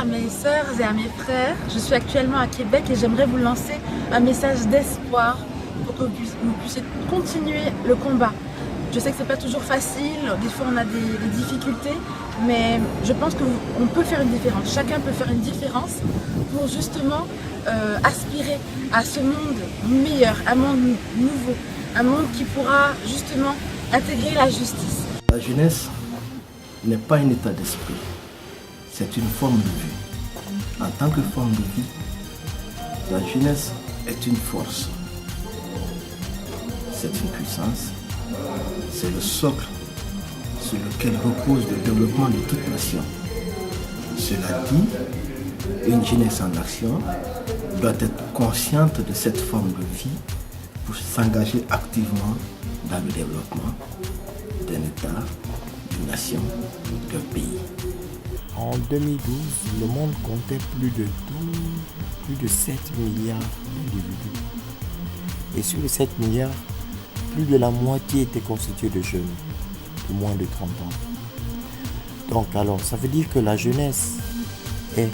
mes sœurs et à mes frères. Je suis actuellement à Québec et j'aimerais vous lancer un message d'espoir pour que vous puissiez continuer le combat. Je sais que c'est pas toujours facile, des fois on a des difficultés, mais je pense qu'on peut faire une différence. Chacun peut faire une différence pour justement aspirer à ce monde meilleur, un monde nouveau, un monde qui pourra justement intégrer la justice. La jeunesse n'est pas un état d'esprit, c'est une forme de vie. En tant que forme de vie, la jeunesse est une force, c'est une puissance, c'est le socle sur lequel repose le développement de toute nation. Cela dit, une jeunesse en action doit être consciente de cette forme de vie pour s'engager activement dans le développement d'un État, d'une nation, d'un pays. En 2012, le monde comptait plus de 7 milliards d'individus. Et sur les 7 milliards, plus de la moitié était constituée de jeunes de moins de 30 ans. Donc alors, ça veut dire que la jeunesse est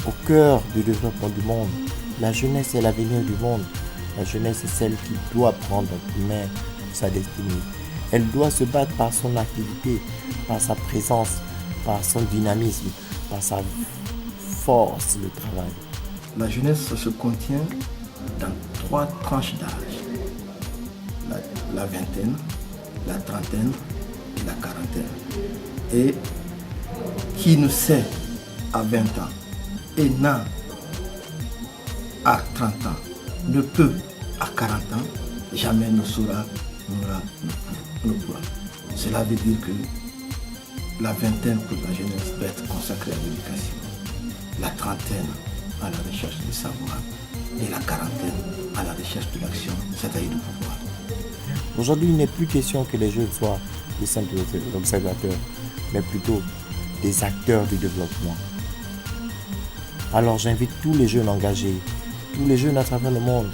au cœur du développement du monde. La jeunesse est l'avenir du monde. La jeunesse est celle qui doit prendre en main sa destinée. Elle doit se battre par son activité, par sa présence, par son dynamisme, par sa force de travail. La jeunesse se contient dans 3 tranches d'âge. La vingtaine, la trentaine et la quarantaine. Et qui ne sait à 20 ans et n'a à 30 ans, ne peut à 40 ans, jamais ne saura, ne pourra. Cela veut dire que la vingtaine pour la jeunesse doit être consacrée à l'éducation, la trentaine à la recherche du savoir et la quarantaine à la recherche de l'action, c'est-à-dire du pouvoir. Aujourd'hui, il n'est plus question que les jeunes soient des simples observateurs, mais plutôt des acteurs du développement. Alors j'invite tous les jeunes engagés, tous les jeunes à travers le monde,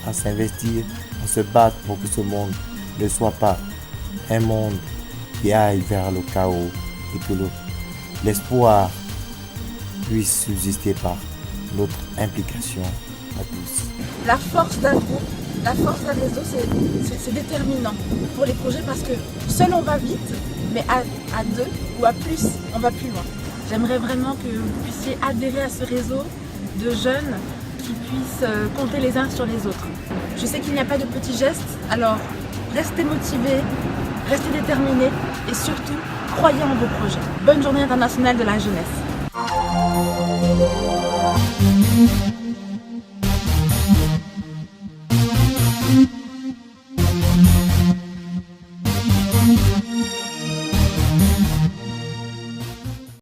à s'investir, à se battre pour que ce monde ne soit pas un monde qui aille vers le chaos et que l'espoir puisse subsister par notre implication à tous. La force d'un groupe, la force d'un réseau, c'est déterminant pour les projets parce que seul on va vite, mais à 2 ou à plus, on va plus loin. J'aimerais vraiment que vous puissiez adhérer à ce réseau de jeunes qui puissent compter les uns sur les autres. Je sais qu'il n'y a pas de petits gestes, alors restez motivés, restez déterminés et surtout, croyez en vos projets. Bonne journée internationale de la jeunesse.